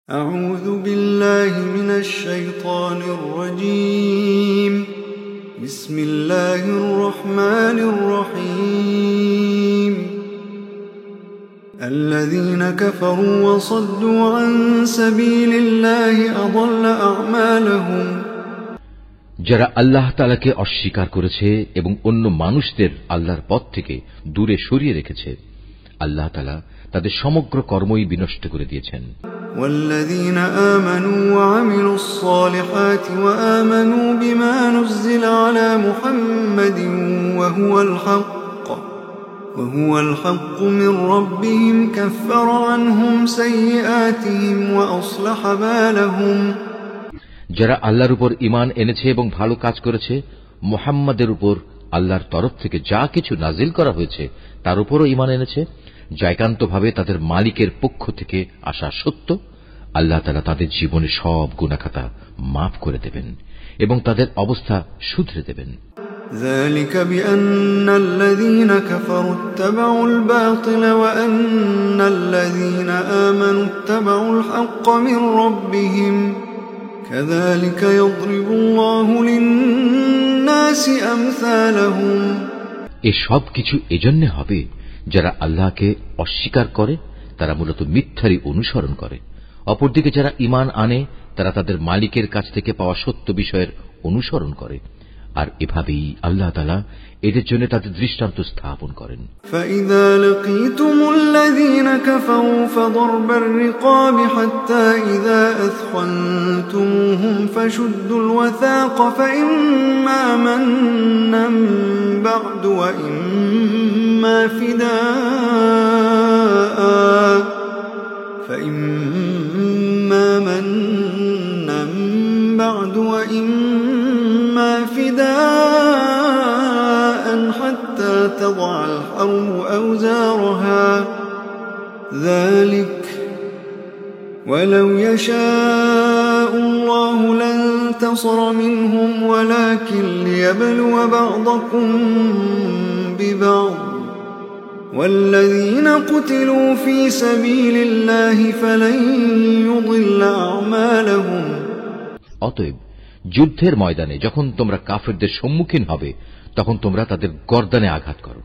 أعوذ بالله من الشيطان الرجيم بسم الله الرحمن الرحيم الذين كفروا وصدوا عن سبيل الله أضل أعمالهم যারা আল্লাহ তাআলাকে অস্বীকার করেছে এবং অন্য মানুষদের আল্লাহর পথ থেকে দূরে সরিয়ে রেখেছে, আল্লাহ তাআলা তাদের সমগ্র কর্মই বিনষ্ট করে দিয়েছেন। والذين آمنوا وعملوا الصالحات وآمنوا بما نزل على محمد وهو الحق من ربهم كفر عنهم سيئاتهم وأصلح بالهم যারা আল্লাহর উপর ঈমান এনেছে এবং ভালো কাজ করেছে, মুহাম্মাদের উপর আল্লাহর তরফ থেকে যা কিছু নাজিল করা হয়েছে তার উপরও ঈমান এনেছে, যা একান্তভাবে তাদের মালিকের পক্ষ থেকে আসা সত্য, আল্লাহ তাআলা তাদের জীবনে সব গুনাহখাতা মাফ করে দেবেন এবং তাদের অবস্থা শুধরে দেবেন। ذلك بأن الذين كفروا اتبعوا الباطل وأن الذين آمنوا اتبعوا الحق من ربهم كذلك يضرب الله للناس أمثالهم এই সব কিছু এজন্য হবে যারা আল্লাহকে অস্বীকার করে তারা মূলত মিথ্যারই অনুসরণ করে, অপরদিকে যারা ঈমান আনে তারা তাদের মালিকের কাছ থেকে পাওয়া সত্য বিষয়ের অনুসরণ করে, আর এভাবেই আল্লাহ তাআলা এদের জন্য তাদের দৃষ্টান্ত স্থাপন করেন। فإذا لقيتم الذين كفروا فضرب الرقاب حتى إذا أثخنتموهم فشدوا الوثاق فإما منا بعد وإما فداء حتى تضع الحرب أوزارها ذلك ولو يشاء الله لانتصر منهم ولكن ليبلو بعضكم ببعض والذين قتلوا في سبيل الله فلن يضل أعمالهم অতএব যুদ্ধের ময়দানে যখন তোমরা কাফেরদের সম্মুখীন হবে তখন তোমরা তাদের গর্দানে আঘাত করো,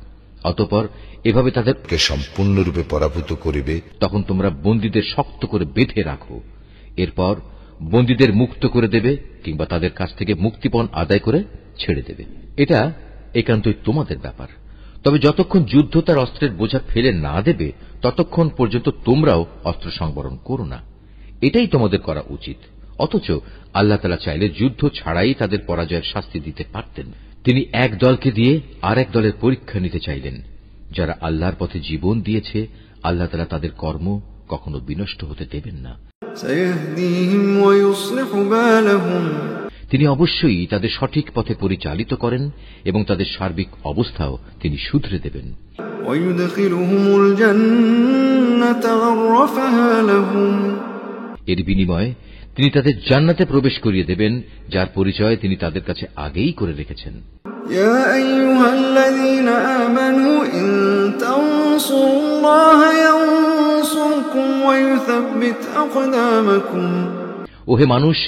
অতঃপর এভাবে তাদেরকে সম্পূর্ণরূপে পরাভূত করিবে। তখন তোমরা বন্দীদের শক্ত করে বেঁধে রাখো, এরপর বন্দীদের মুক্ত করে দেবে কিংবা তাদের কাছ থেকে মুক্তিপণ আদায় করে ছেড়ে দেবে। এটা একান্তই তোমাদের ব্যাপার। তবে যতক্ষণ যুদ্ধ তার অস্ত্রের বোঝা ফেলে না দেবে ততক্ষণ পর্যন্ত তোমরাও অস্ত্র সংবরণ করো না, এটাই তোমাদের করা উচিত। অথচ আল্লাহ তাআলা চাইলে যুদ্ধ ছাড়াই তাদের পরাজয়ের শাস্তি দিতে পারতেন। তিনি এক দলকে দিয়ে আর এক দলের পরীক্ষা নিতে চাইলেন। যারা আল্লাহর পথে জীবন দিয়েছে আল্লাহ তাআলা তাদের কর্ম কখনো বিনষ্ট হতে দেবেন না। তিনি অবশ্যই তাদের সঠিক পথে পরিচালিত করেন এবং তাদের সার্বিক অবস্থাও তিনি শুধরে দেবেন। এর বিনিময়ে তিনি তাদের জান্নাতে প্রবেশ করিয়ে দেবেন, যার পরিচয় তিনি তাদের কাছে আগেই করে রেখেছেন। يا أيها الذين آمنوا إن تنصروا الله ينصركم ويثبت أقدامكم ওহে মানুষ,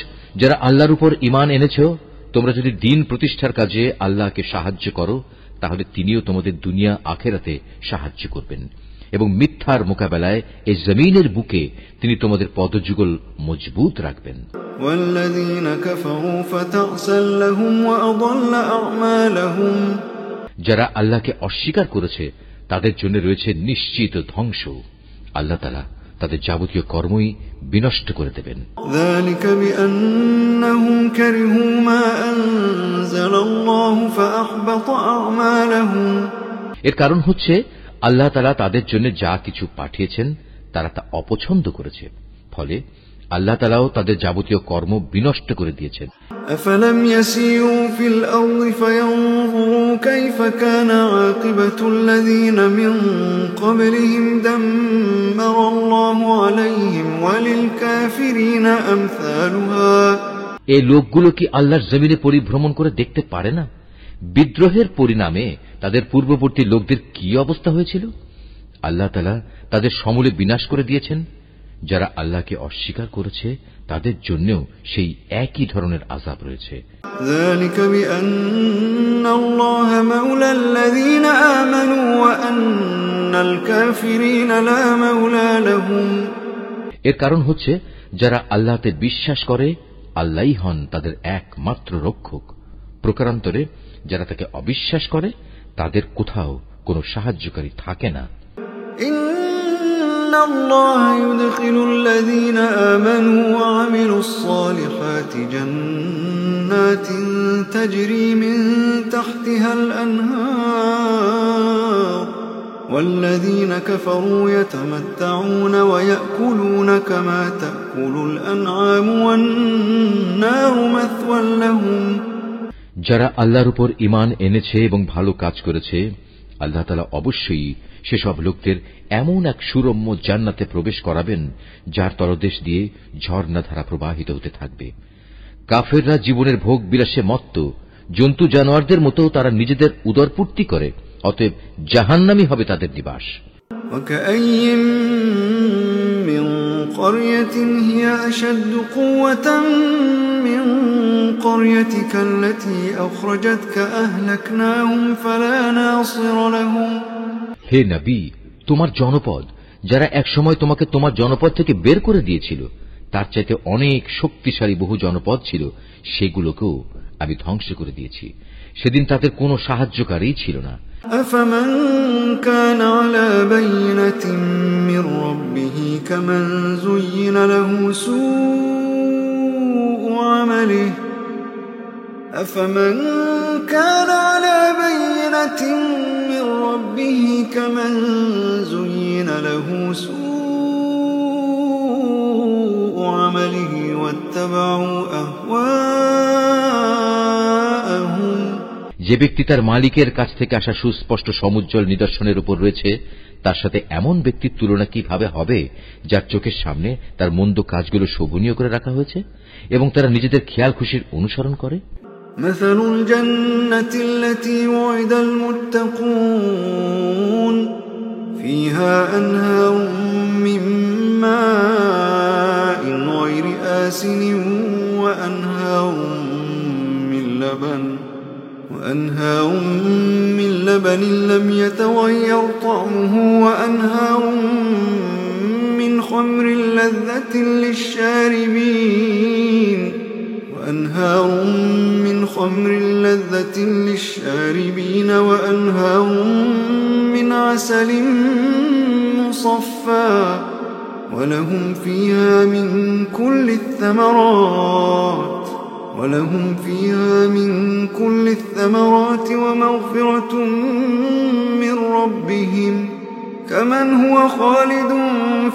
যারা আল্লাহর উপর ঈমান এনেছো, তোমরা যদি দ্বীন প্রতিষ্ঠার কাজে আল্লাহকে সাহায্য করো তাহলে তিনিও তোমাদের দুনিয়া আখিরাতে সাহায্য করবেন এবং মিথ্যার মোকাবেলায় এই জমিনের বুকে তিনি তোমাদের পদযুগল মজবুত রাখবেন। যারা আল্লাহকে অস্বীকার করেছে তাদের জন্য রয়েছে নিশ্চিত ধ্বংস, আল্লাহ তাআলা তাদের যাবতীয় কর্মই বিনষ্ট করে দেবেন। এর কারণ হচ্ছে আল্লাহ তাআলা তাদের জন্য যা কিছু পাঠিয়েছেন তারা তা অপছন্দ করেছে, ফলে আল্লাহ তাআলাও তাদের যাবতীয় কর্ম বিনষ্ট করে দিয়েছেন। أفلم يسيروا في الأرض فينظروا كيف كان عاقبة الذين من قبلهم دمر الله عليهم وللكافرين أمثالها এই লোকগুলো কি আল্লাহর জমিনে পরিভ্রমণ করে দেখতে পারে না বিদ্রোহের পরিণামে তাদের পূর্ববর্তী লোকদের কি অবস্থা হয়েছিল? আল্লাহ তাআলা তাদের সমূলে বিনাশ করে দিয়েছেন। যারা আল্লাহকে অস্বীকার করেছে তাদের জন্যও সেই একই ধরনের আযাব রয়েছে। ذلك بأن الله مولى الذين آمنوا وأن الكافرين لا مولى لهم। এর কারণ হচ্ছে যারা আল্লাহতে বিশ্বাস করে আল্লাহই হন তাদের একমাত্র রক্ষক। প্রকারান্তরে যারা তাকে অবিশ্বাস করে তাদের কোথাও কোনো সাহায্যকারী থাকে না। إن الله يدخل الذين آمنوا وعملوا الصالحات جنات تجري من تحتها الأنهار والذين كفروا يتمتعون ويأكلون كما تأكل الأنعام والنار مثوى لهم। যারা আল্লাহর উপর ঈমান এনেছে এবং ভালো কাজ করেছে আল্লাহ তাআলা অবশ্যই সেসব লোকদের এমন এক সুরম্য জান্নাতে প্রবেশ করাবেন যার তলদেশ দিয়ে ঝর্ণাধারা প্রবাহিত হতে থাকবে। কাফেররা জীবনের ভোগ বিলাসে মত্ত, জন্তু জানোয়ারদের মতো তারা নিজেদের উদরপূর্তি করে, অতএব জাহান্নামই হবে তাদের নিবাস। وكأين من قرية هي أشد قوة من قريتك التي أخرجتك أهلكناهم فلا ناصر لهم। হে নবী, তোমার জনপদ যারা একসময় তোমাকে তোমার জনপদ থেকে বের করে দিয়েছিল তার চাইতে অনেক শক্তিশালী বহু জনপদ ছিল, সেগুলোকেও আমি ধ্বংস করে দিয়েছি। সেদিন তাদের কোনো সাহায্যকারী ছিল না। أفمن كان على بينة من ربه كمن زين له سوء عمله أفمن كان على بينة من ربه كمن زين له سوء عمله واتبعوا أهواءهم। যে ব্যক্তি তার মালিকের কাছ থেকে আসা সুস্পষ্ট সমুজ্জ্বল নিদর্শনের উপর রয়েছে তার সাথে এমন ব্যক্তির তুলনা কিভাবে হবে যার চোখের সামনে তার মন্দ কাজগুলো শোভনীয় করে রাখা হয়েছে এবং তারা নিজেদের খেয়াল খুশির অনুসরণ করে। مثل الجنة التي وعد المتقون فيها أنهار من ماء غير آسن وأنهار من لبن لم يتغير طعمه وأنهار من خمر لذة للشاربين وأنهار من عسل مصفى ولهم فيها من كل الثمرات ومغفرة من ربهم كمن هو خالد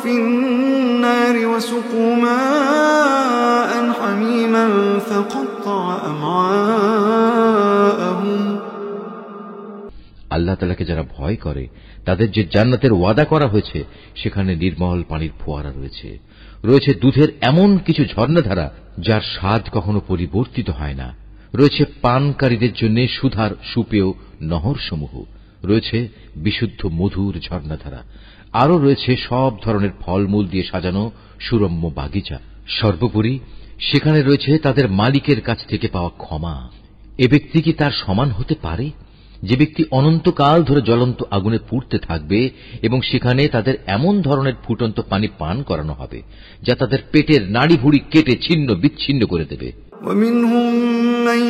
في النار وسقوا ماء حميما فقطع أمعاءهم। আল্লাহ তাআলাকে যারা ভয় করে তাদের যে জান্নাতের ওয়াদা করা হয়েছে সেখানে নির্মল পানির ফোয়ারা রয়েছে, রয়েছে দুধের এমন কিছু ঝর্ণাধারা যার স্বাদ কখনো পরিবর্তিত হয় না, রয়েছে পানকারীদের জন্য সুধার সুপেয় নহরসমূহ, রয়েছে বিশুদ্ধ মধুর ঝর্ণাধারা, আরও রয়েছে সব ধরনের ফলমূল দিয়ে সাজানো সুরম্য বাগিচা। সর্বোপরি সেখানে রয়েছে তাদের মালিকের কাছ থেকে পাওয়া ক্ষমা। এ ব্যক্তি কি তার সমান হতে পারে যে ব্যক্তি অনন্তকাল ধরে জ্বলন্ত আগুনে পুড়তে থাকবে এবং সেখানে তাদের এমন ধরনের ফুটন্ত পানি পান করানো হবে যা তাদের পেটের নাড়ি ভুড়ি কেটে ছিন্ন বিচ্ছিন্ন করে দেবে। ومنهم من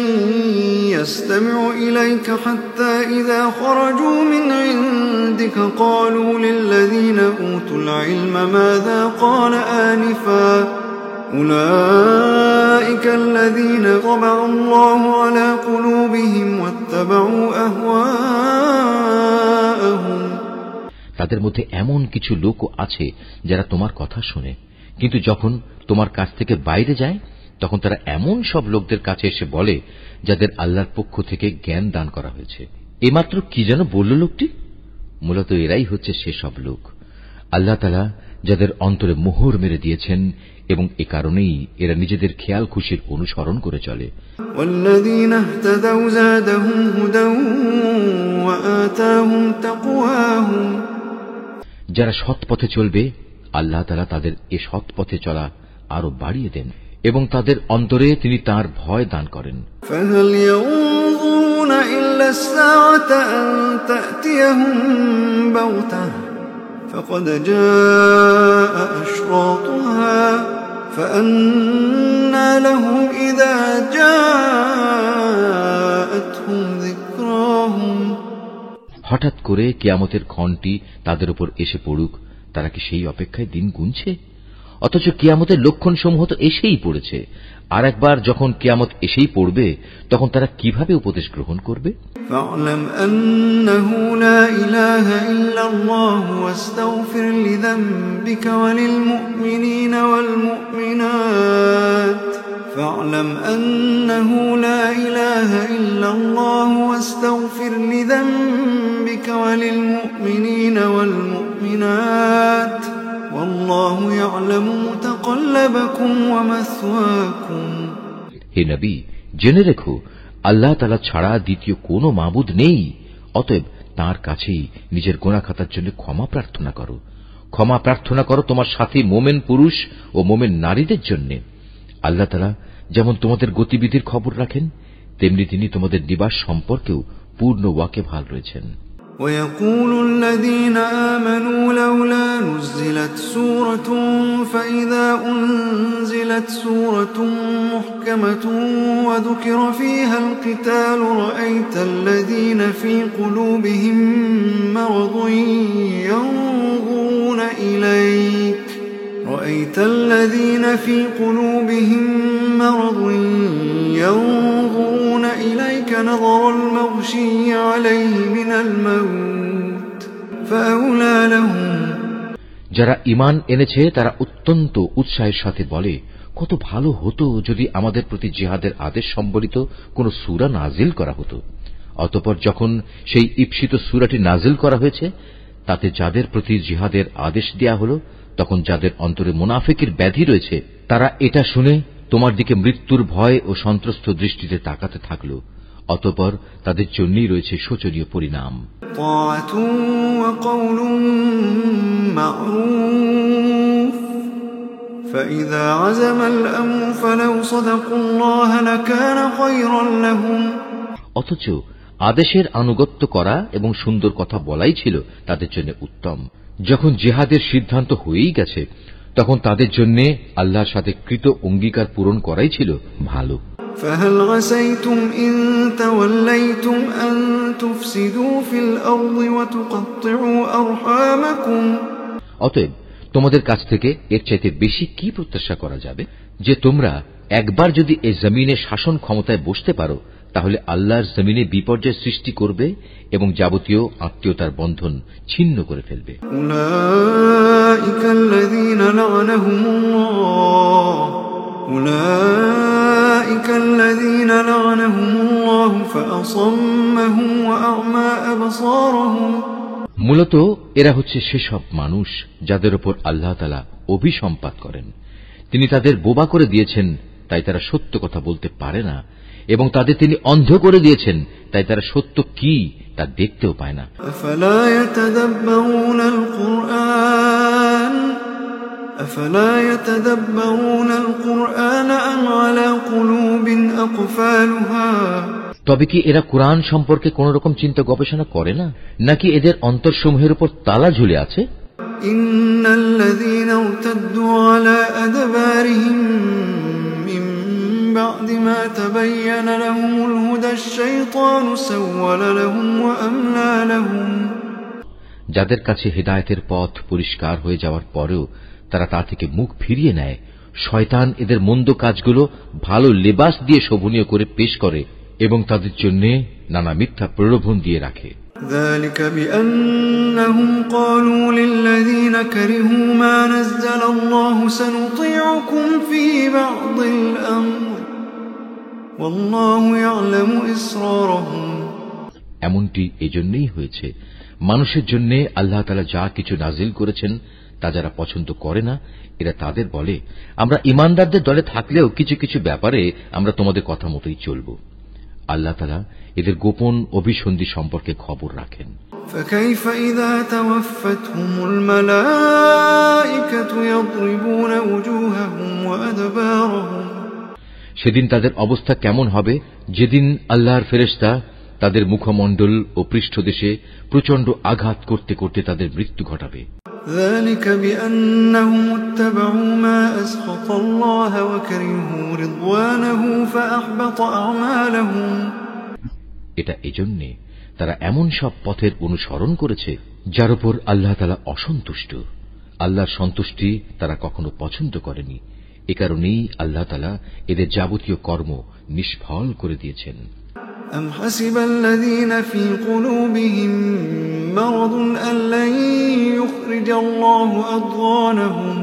يستمع إليك حتى إذا خرجوا من عندك قالوا للذين أوتوا العلم ماذا قال آنفا أولئك الذين طبع الله على قلوبهم واتبعوا أهواءهم। তাদের মধ্যে এমন কিছু লোকও আছে যারা তোমার কথা শুনে, কিন্তু যখন তোমার কাছ থেকে বাইরে যায় তখন তারা এমন সব লোকদের কাছে এসে বলে যাদের আল্লাহর পক্ষ থেকে জ্ঞান দান করা হয়েছে। এইমাত্র কি যেন বলল লোকটি? মূলত এরাই হচ্ছে সেসব লোক আল্লাহ তাআলা যাদের অন্তরে মোহর মেরে দিয়েছেন এবং এ কারণেই এরা নিজেদের খেয়াল খুশির অনুসরণ করে চলে। والذين اهتدوا زادهم هدى وآتاهم تقواهم। যারা সৎ পথে চলবে আল্লাহ তাআলা তাদের এ সৎ পথে চলা আরো বাড়িয়ে দেন এবং তাদের অন্তরে তিনি তার ভয় দান করেন। فهل ينظرون إلا الساعة أن تأتيهم بغتة فقد جاء أشراطها فأنى لهم إذا جاءتهم ذكراهم। হঠাৎ করে কিয়ামতের ক্ষণটি তাদের উপর এসে পড়ুক, তারা কি সেই অপেক্ষায় দিন গুনছে? অথচ কিয়ামতের লক্ষণসমূহ তো এসেই পড়েছে। আর একবার যখন কিয়ামত এসেই পড়বে, তখন তারা কিভাবে উপদেশ গ্রহণ করবে? فاعلم أنه لا إله إلا الله واستغفر لذنبك وللمؤمنين والمؤمنات فاعلم أنه لا إله إلا الله واستغفر لذنبك وللمؤمنين والمؤمنات والله يعلم متقلبكم ومثواكم। হে নবী, জেনে রেখো আল্লাহ তাআলা ছাড়া দ্বিতীয় কোনো মাবুদ নেই। অতএব তাঁর কাছেই নিজের গুনাহ খাতার জন্য ক্ষমা প্রার্থনা করো। ক্ষমা প্রার্থনা করো তোমার সাথী মোমেন পুরুষ ও মোমেন নারীদের জন্য। আল্লাহ তাআলা যেমন তোমাদের গতিবিধির খবর রাখেন, তেমনি তিনি তোমাদের নিবাস সম্পর্কেও পূর্ণ ওয়াকিবহাল রয়েছেন। ويقول الذين آمنوا لولا نزلت سورة فإذا أنزلت سورة محكمة وذكر فيها القتال رأيت الذين في قلوبهم مرض ينظرون إليك رأيت الذين في قلوبهم مرض ينظرون إليك نظر المغشي عليه من الموت فأولى لهم। যারা ঈমান এনেছে তারা অত্যন্ত উৎসাহের সাথে বলে, কত ভালো হতো যদি আমাদের প্রতি জিহাদের আদেশ সম্বলিত কোন সূরা নাজিল করা হতো। অতঃপর যখন সেই ঈপ্সিত সূরাটি নাজিল করা হয়েছে, তাতে যাদের প্রতি জিহাদের আদেশ দেয়া হলো, তখন যাদের অন্তরে মুনাফিকের ব্যাধি রয়েছে, তারা এটা শুনে তোমার দিকে মৃত্যুর ভয় ও সন্ত্রস্ত দৃষ্টিতে তাকাতে থাকল। অতঃপর তাদের জন্যই রয়েছে শোচনীয় পরিণাম। অথচ আদেশের আনুগত্য করা এবং সুন্দর কথা বলাই ছিল তাদের জন্য উত্তম। যখন জিহাদের সিদ্ধান্ত হয়েই গেছে, তখন তাদের জন্য আল্লাহর সাথে কৃত অঙ্গীকার পূরণ করাই ছিল ভালো। فهل عسيتم إن توليتم أن تفسدوا في الأرض وتقطعوا أرحامكم। অতএব তোমাদের কাছ থেকে এর চাইতে বেশি কি প্রত্যাশা করা যাবে যে তোমরা একবার যদি এই জমিনে শাসন ক্ষমতায় বসতে পারো, তাহলে আল্লাহর জমিনে বিপর্যয় সৃষ্টি করবে এবং যাবতীয় আত্মীয়তার বন্ধন ছিন্ন করে ফেলবে। মূলত এরা হচ্ছে সেসব মানুষ যাদের উপর আল্লাহ তাআলা অভিসম্পাত করেন। তিনি তাদের বোবা করে দিয়েছেন, তাই তারা সত্য কথা বলতে পারে না, এবং তাদের তিনি অন্ধ করে দিয়েছেন, তাই তারা সত্য কি তা দেখতেও পায় না। أفلا يتدبرون القرآن أم على قلوب أقفالها। তবে কি এরা কোরআন সম্পর্কে কোন রকম চিন্তা গবেষণা করে না, নাকি এদের অন্তরসমূহের উপর তালা ঝুলে আছে? ইন্নাল্লাযীনা ইরতাদ্দু আলা আদবারিহিম মিন বা'দি মা তাবায়্যানা লাহুমুল হুদা আশ-শাইতানু সাওয়ালা লাহুম ওয়া আমলা লাহুম। যাদের কাছে হেদায়েতের পথ পরিষ্কার হয়ে যাওয়ার পরেও তারা তা থেকে মুখ ফিরিয়ে নেয়, শয়তান এদের মন্দ কাজগুলো ভালো লেবাস দিয়ে শোভনীয় করে পেশ করে এবং তাদের জন্য নানা মিথ্যা প্রলোভন দিয়ে রাখে। ذلك بأنهم قالوا للذين كرهوا ما نزل الله سنطيعكم في بعض الأمر والله يعلم إسرارهم। এমনটি এজন্যই হয়েছে, মানুষের জন্য আল্লাহ তাআলা যা কিছু নাজিল করেছেন তা যারা পছন্দ করে না, এরা তাদের বলে, আমরা ঈমানদারদের দলে থাকলেও কিছু কিছু ব্যাপারে আমরা তোমাদের কথা মতোই চলব। আল্লাহ তাআলা এদের গোপন অভিসন্ধি সম্পর্কে খবর রাখেন। فكيف إذا توفتهم الملائكة يضربون وجوههم وأدبارهم সেদিন তাদের অবস্থা কেমন হবে, যেদিন আল্লাহর ফেরেশতা তাদের মুখমণ্ডল ও পৃষ্ঠদেশে প্রচণ্ড আঘাত করতে করতে তাদের মৃত্যু ঘটাবে। ذلك بأنهم اتبعوا ما أسخط الله وكرهوا رضوانه فأحبط أعمالهم এটা এজন্যে তারা এমন সব পথের অনুসরণ করেছে যার উপর আল্লাহ তাআলা অসন্তুষ্ট। আল্লাহর সন্তুষ্টি তারা কখনো পছন্দ করেনি। এ কারণেই আল্লাহ তাআলা এদের যাবতীয় কর্ম নিষ্ফল করে দিয়েছেন। أم حسب الذين في قلوبهم مرض أن لن يخرج الله أضغانهم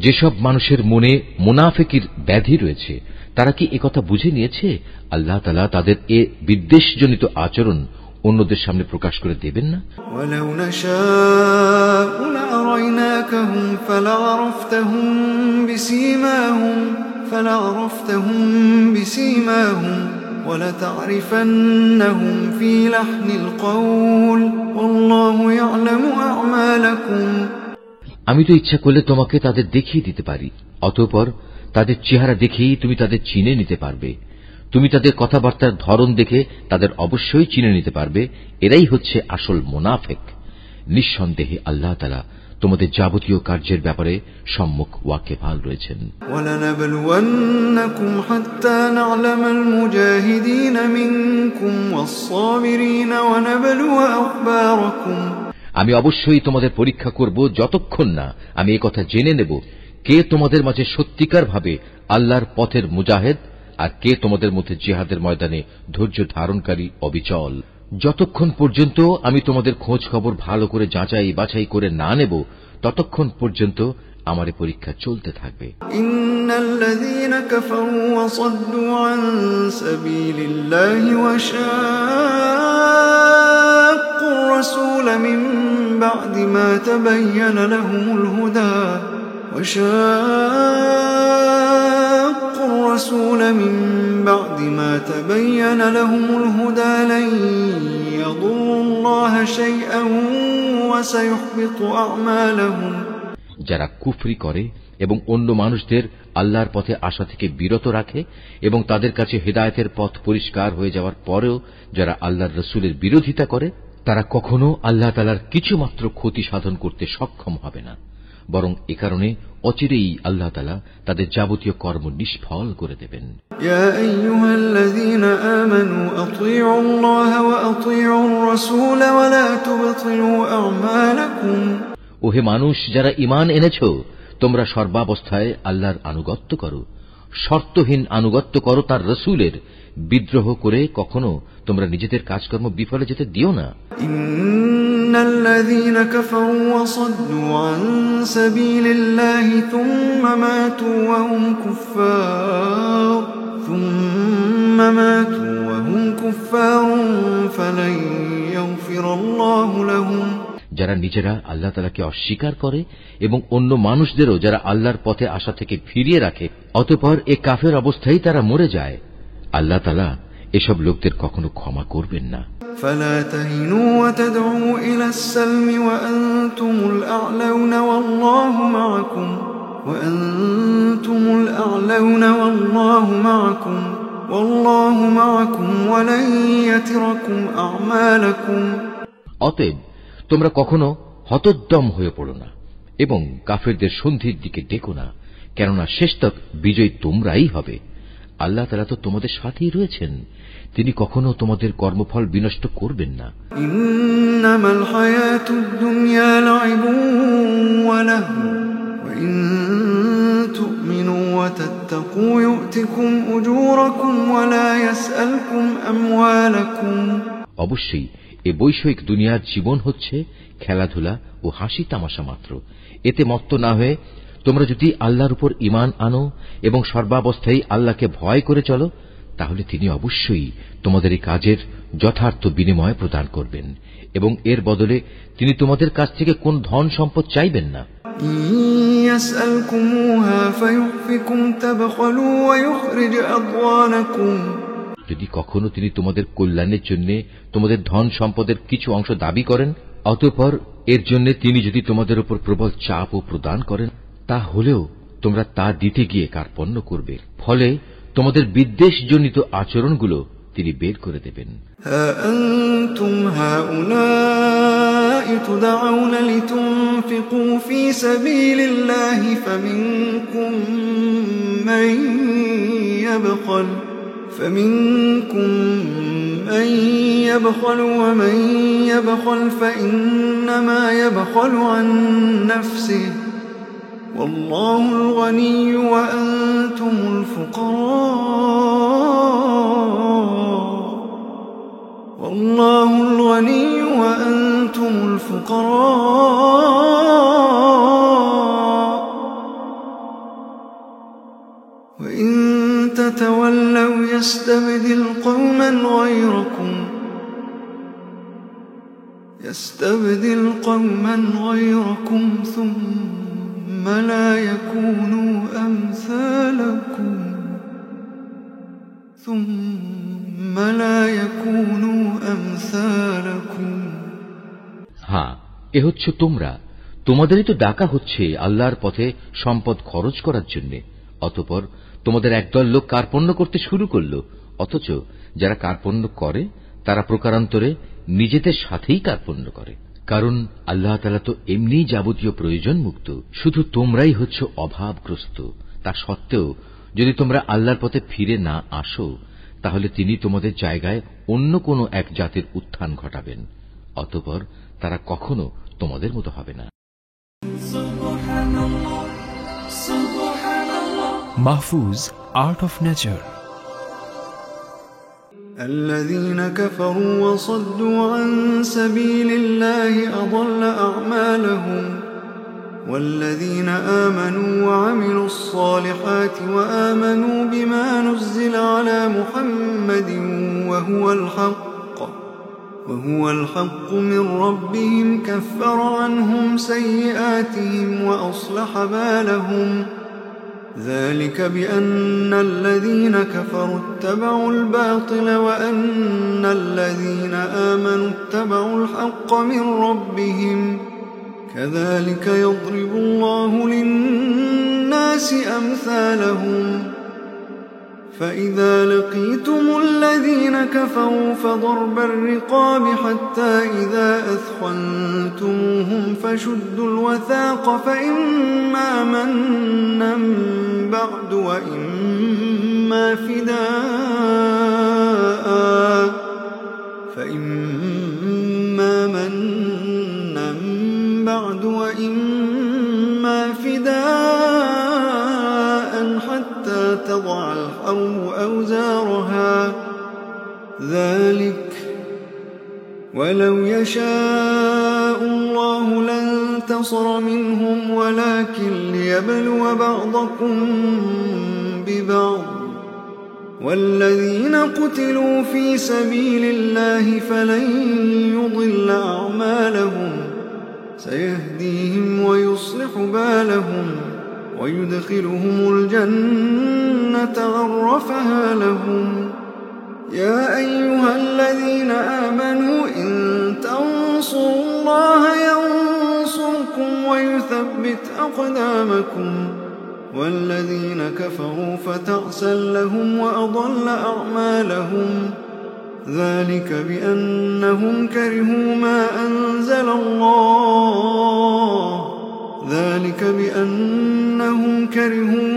যেসব মানুষের মনে মুনাফিকির ব্যাধি রয়েছে তারা কি একথা বুঝে নিয়েছে আল্লাহ তাআলা তাদের এ বিদ্বেষজনিত আচরণ অন্যদের সামনে প্রকাশ করে দেবেন না? ولو نشاء لأريناكهم فلعرفتهم بسيماهم ولتعرفنهم في لحن القول والله يعلم أعمالكم আমি তো ইচ্ছা করলে তোমাকে তাদের দেখিয়ে দিতে পারি, অতঃপর তাদের চেহারা দেখেই তুমি তাদের চিনে নিতে পারবে। তুমি তাদের কথাবার্তার ধরন দেখে তাদের অবশ্যই চিনে নিতে পারবে এরাই হচ্ছে আসল মুনাফিক। নিঃসন্দেহে আল্লাহ তাআলা তোমাদের যাবতীয় কার্যের ব্যাপারে সম্মুখ ওয়াকিবহাল রয়েছেন। وَلَنَبْلُوَنَّكُمْ حَتَّى نَعْلَمَ الْمُجَاهِدِينَ مِنكُمْ وَالصَّابِرِينَ وَنَبْلُوَ أَخْبَارَكُمْ আমি অবশ্যই তোমাদের পরীক্ষা করব যতক্ষণ না আমি একথা জেনে নেব কে তোমাদের মাঝে সত্যিকার ভাবে আল্লাহর পথের মুজাহিদ আর কে তোমাদের মধ্যে জিহাদের ময়দানে ধৈর্য ধারণকারী অবিচল। যতক্ষণ পর্যন্ত আমি তোমাদের খোঁজ খবর ভালো করে যাচাই বাছাই করে না নেব ততক্ষণ পর্যন্ত আমার এই পরীক্ষা চলতে থাকবে। ইন্নাল্লাযীনা কাফারু ওয়া সাদ্দু আন সাবিলিল্লাহি ওয়া শাক্কুর রাসূল মিন বা'দি মা তাবায়্যানা লাহুমুল হুদা ওয়া الرسول من بعد ما تبين لهم الهدى لن يضروا الله شيئا وسيحبط أعمالهم যারা কুফরি করে এবং অন্য মানুষদের আল্লাহর পথে আসা থেকে বিরত রাখে এবং তাদের কাছে হেদায়েতের পথ পরিষ্কার হয়ে যাওয়ার পরেও যারা আল্লাহর রাসূলের বিরোধিতা করে তারা কখনো আল্লাহ তাআলার কিছুমাত্র ক্ষতি সাধন করতে সক্ষম হবে না, বরং এ কারণে অচিরেই আল্লাহ তাআলা তাদের যাবতীয় কর্ম নিষ্ফল করে দেবেন। ইয়া আইয়ুহাল্লাযীনা আমানু আতিউল্লাহা ওয়া আতিউর রাসূল ওয়া লা তুবতিলু আ'মালাকুম ওহে মানুষ যারা ঈমান এনেছো তোমরা সর্বাবস্থায় আল্লাহর আনুগত্য করো, শর্তহীন আনুগত্য করো তার রাসূলের, বিদ্রোহ করে কখনো তোমরা নিজেদের কাজকর্ম বিফলে যেতে দিও না। ইন্নাল্লাযীনা কাফারু ওয়া সাদ্দু আন সাবিলিল্লাহি থুম্মা মাতু ওয়া হুম কুফফারুন ফালান ইয়াগফিরাল্লাহু লাহুম যারা নিজেরা আল্লাহ তাআলাকে অস্বীকার করে এবং অন্য মানুষদেরও যারা আল্লাহর পথে আসা থেকে ফিরিয়ে রাখে অতঃপর এ কাফের অবস্থায় তারা মরে যায়, আল্লাহ তাআলা এসব লোকদের কখনো ক্ষমা করবেন না। فلا تهنوا وتدعوا إلى السلم وأنتم الأعلون والله معكم والله معكم ولن يتركم أعمالكم অতএব তোমরা কখনো হতোদ্যম হয়ে পড়ো না এবং কাফেরদের সন্ধির দিকে ডেকো না, কেননা শেষতক বিজয়ী তোমরাই হবে। আল্লাহ তাআলা তো তোমাদের সাথেই রয়েছেন, তিনি কখনো তোমাদের কর্মফল বিনষ্ট করবেন না। ইন্নামাল হায়াতুদ দুনিয়া লাইবুন ওয়া লাহু ওয়া ইন তু'মিনু ওয়া তাত্তাকু ইউতিকুম উজুরাকুম ওয়া লা ইয়াসআলকুম আমওয়ালাকুম অবশ্যই এ বৈষয়িক দুনিয়ার জীবন হচ্ছে খেলাধুলা ও হাসি তামাশা মাত্র। এতে মত্ত না হয়ে তোমরা যদি আল্লাহর উপর ঈমান আনো এবং সর্বাবস্থায় আল্লাহকে ভয় করে চলো তাহলে তিনি অবশ্যই তোমাদের এই কাজের যথার্থ বিনিময় প্রদান করবেন এবং এর বদলে তিনি তোমাদের কাছ থেকে কোন ধন সম্পদ চাইবেন না। যদি কখনো তিনি তোমাদের কল্যাণের জন্য তোমাদের ধন সম্পদের কিছু অংশ দাবি করেন, অতঃপর এর জন্য তিনি যদি তোমাদের উপর প্রবল চাপও প্রদান করেন, তাহলেও তোমরা তা দিতে গিয়ে কার্পণ্য করবে, ফলে তোমাদের বিদ্বেষজনিত আচরণগুলো তিনি বের করে দেবেন। أنتم هؤلاء تدعون لتنفقوا في سبيل الله فمنكم من يبخل ومن يبخل فإنما يبخل عن نفسه والله الغني وأنتم الفقراء وإن تتولوا يستبدل قوما غيركم ثم لا يكونوا أمثالكم হ্যাঁ, এ হচ্ছে তোমরা। তোমাদেরই তো ডাকা হচ্ছে আল্লাহর পথে সম্পদ খরচ করার জন্য, অতঃপর তোমাদের একদল লোক কার্পণ্য করতে শুরু করল। অথচ যারা কার্পণ্য করে তারা প্রকারান্তরে নিজেদের সাথেই কার্পণ্য করে, কারণ আল্লাহ তাআলা তো এমনি যাবতীয় প্রয়োজন মুক্ত। শুধু তোমরাই হচ্ছ অভাবগ্রস্ত। তা সত্ত্বেও যদি তোমরা আল্লাহর পথে ফিরে না আসো, তাহলে তিনি তোমাদের জায়গায় অন্য কোনো এক জাতির উত্থান ঘটাবেন, অতঃপর তারা কখনো তোমাদের মতো হবে না। Mahfuz, art of nature. الذين كفروا وصدوا عن سبيل الله أضل أعمالهم والذين آمنوا وعملوا الصالحات وآمنوا بما نزل على محمد وهو الحق من ربهم كفر عنهم سيئاتهم وأصلح بالهم ذلك بأن الذين كفروا اتبعوا الباطل وأن الذين آمنوا اتبعوا الحق من ربهم كذلك يضرب الله للناس أمثالهم فإذا لقيتم الذين كفروا فضرب الرقاب حتى إذا أثخنتموهم فشدوا الوثاق فإما منا بعد وإما فداء حتى تضع الحرب أوزارها ذلك ولو يشاء الله لانتصر منهم ولكن ليبلو بعضكم ببعض والذين قتلوا في سبيل الله فلن يضل أعمالهم سيهديهم ويصلح بالهم ويدخلهم الجنة عرفها لهم يا أيها الذين آمنوا إن تنصروا الله ينصركم ويثبت أقدامكم والذين كفروا فتعسا لهم وأضل أعمالهم ذلك بأنهم كرهوا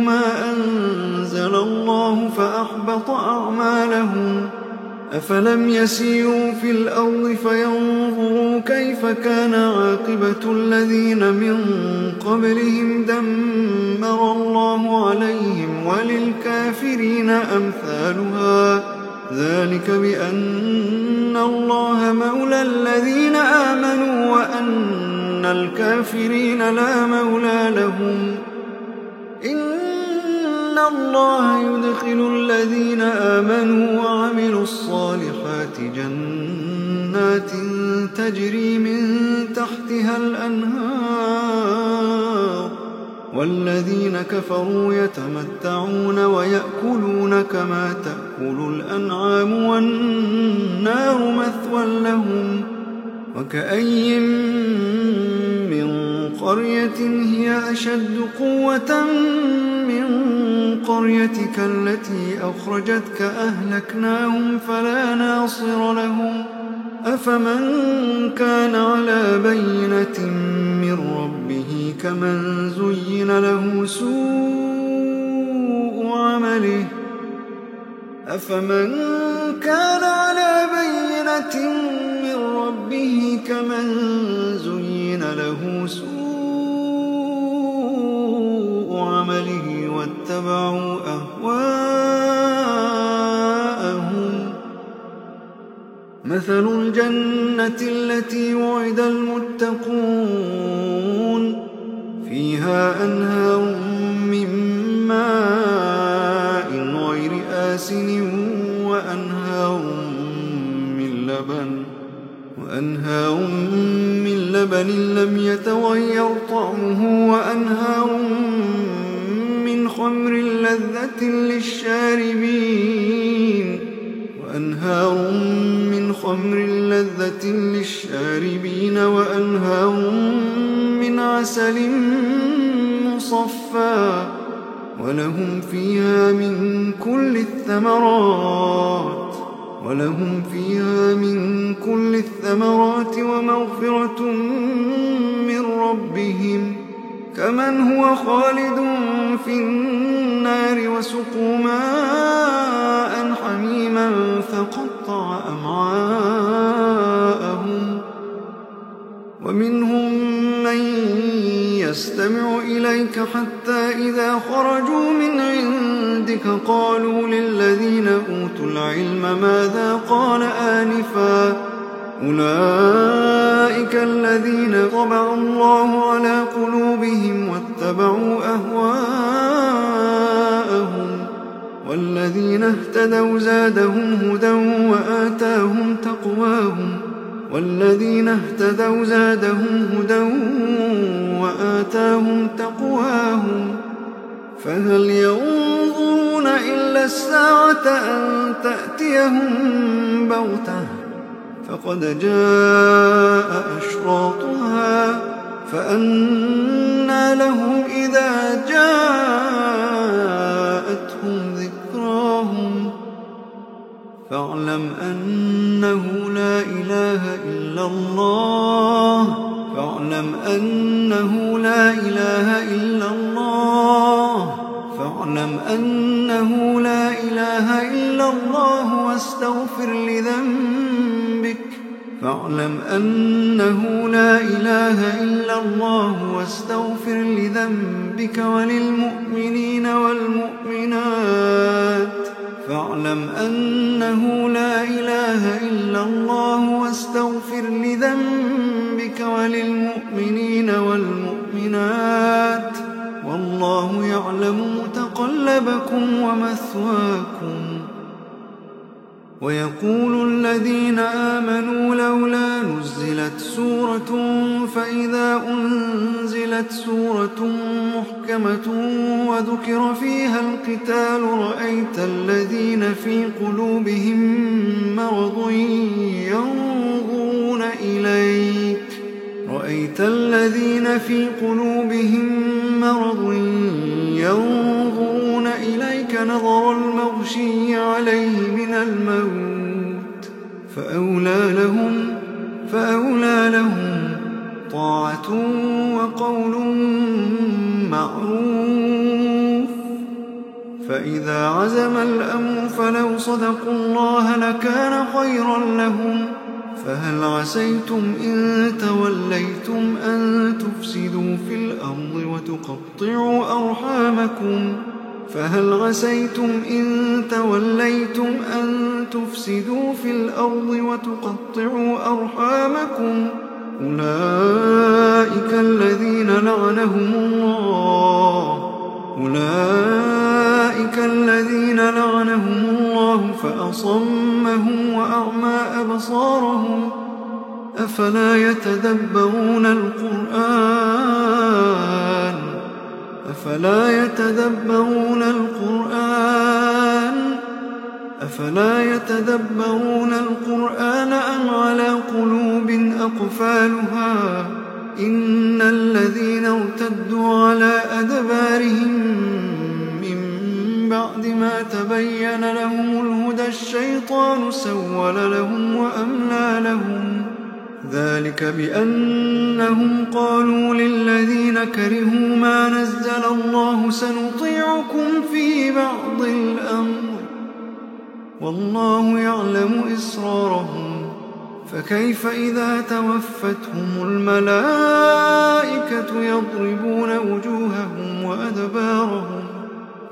ما أنزل الله فأحبط أعمالهم أفلم يسيروا في الأرض فينظروا كيف كان عاقبة الذين من قبلهم دمر الله عليهم وللكافرين أمثالها ذلك بأن الله مولى الذين آمنوا وأن الكافرين لا مولى لهم إن الله يدخل الذين آمنوا وعملوا الصالحات جنات تجري من تحتها الأنهار والذين كفروا يتمتعون ويأكلون كما تأكل الأنعام والنار مثوى لهم وكأي من قرية هي أشد قوة من قريتك التي أخرجتك أهلكناهم فلا ناصر لهم أفمن كان على بينة من ربه كمن زين له سوء عمله أفمن كان على بينة من ربه كمن زين له سوء عمله واتبعوا أهواءهم مثل الجنة التي وعد المتقون فيها أنهار من ماء غير آسن وأنهار من لبن لم يتغير طعمه وأنهار من خمر لذة للشاربين وأنهار من عسل مصفى ولهم فيها من كل الثمرات ومغفرة من ربهم كمن هو خالد في النار وسقوا ماء حميما فقطع أمعاءهم ومنهم من يستمع إليك حتى إذا خرجوا من عندك قالوا للذين أوتوا العلم ماذا قال آنفا أولئك الذين طبع الله على قلوبهم واتبعوا أهواءهم والذين اهتدوا زادهم هدى وآتاهم تقواهم فهل ينظرون إلا الساعة أن تأتيهم بغتة فقد جاء أشراطها فأنى لهم إذا جاءتهم ذكراهم فاعلم أنه لا إله إلا الله واستغفر لذنبك وللمؤمنين والمؤمنات فاعلم أنه لا إله إلا الله واستغفر لذنبك وللمؤمنين والمؤمنات والله يعلم متقلبكم ومثواكم ويقول الذين آمنوا لولا نزلت سورة فإذا أنزلت سورة محكمة وذكر فيها القتال رأيت الذين في قلوبهم مرض ينظرون إليك نظر المغشي عليه من الموت فأولى لهم طاعة وقول معروف فإذا عزم الأمر فلو صدقوا الله لكان خيرا لهم فهل عسيتم إن توليتم أن تفسدوا في الأرض وتقطعوا أرحامكم أولئك الذين لعنهم الله فأصمهم وأعمى أبصارهم أفلا أفلا يتدبرون القرآن أم على قلوب أقفالها إن الذين ارتدوا على أدبارهم من بعد ما تبين لهم الهدى الشيطان سول لهم وأملى لهم ذلك بأنهم قالوا للذين كرهوا ما نزل الله سنطيعكم في بعض الأمر والله يعلم إسرارهم فكيف إذا توفتهم الملائكة يضربون وجوههم وأدبارهم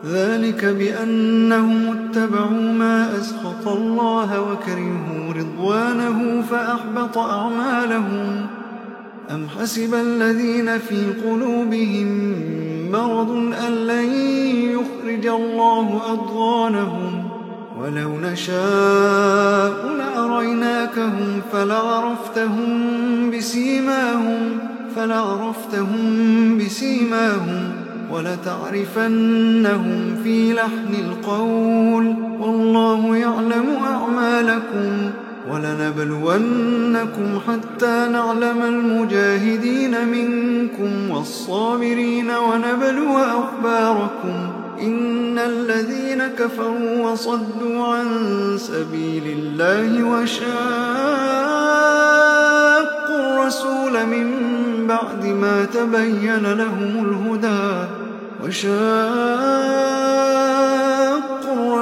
ذلك بأنهم اتبعوا ما أسخط الله وكرهوا رضوانه فأحبط أعمالهم أم حسب الذين في قلوبهم مرض أن لن يخرج الله أضغانهم ولو نشاء لأريناكهم فلعرفتهم بسيماهم ولتعرفنهم في لحن القول والله يعلم أعمالكم ولنبلونكم حتى نعلم المجاهدين منكم والصابرين ونبلو أخباركم إن الذين كفروا وصدوا عن سبيل الله وشاقوا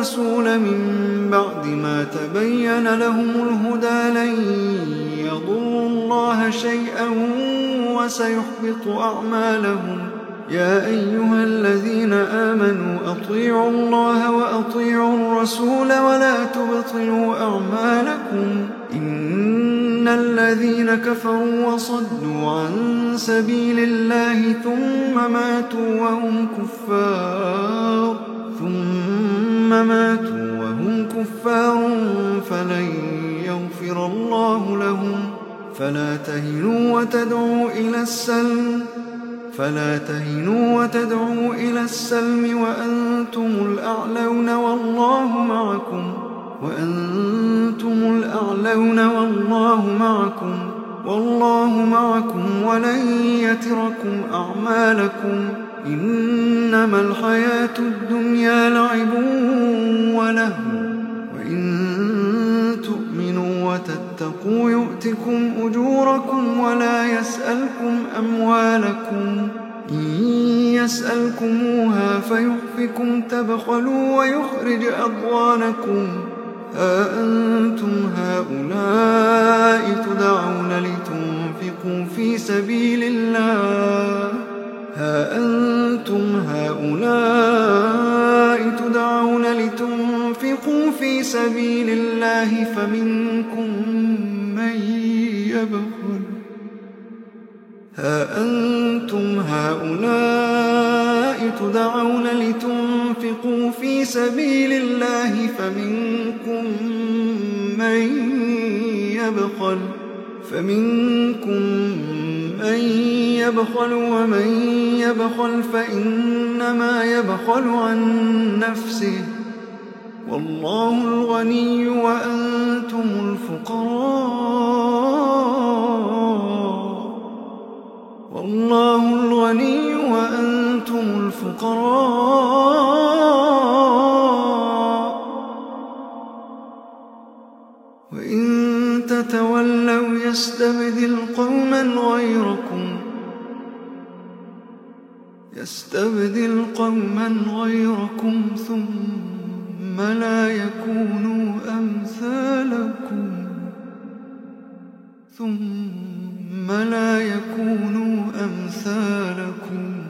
الرسول من بعد ما تبين لهم الهدى لن يضروا الله شيئا وسيحبط أعمالهم يا أيها الذين آمنوا أطيعوا الله وأطيعوا الرسول ولا تبطلوا أعمالكم إن الذين كفروا وصدوا عن سبيل الله ثم ماتوا وهم كفار فلن يغفر الله لهم فلا تهنوا وتدعوا إلى السلم وأنتم الأعلون والله معكم ولن يتركم أعمالكم إنما الحياة الدنيا لعب ولهو وإن تؤمنوا وتتقوا يؤتكم أجوركم ولا يسألكم أموالكم إن يسألكموها فيحفكم تبخلوا ويخرج أضغانكم ها أنتم هؤلاء تدعون لتنفقوا في سبيل الله فمنكم من يبخل ومن يبخل فإنما يبخل عن نفسه والله الغني وأنتم الفقراء وإن تتولوا يستبدل قوما غيركم ثم لا يكونوا أمثالكم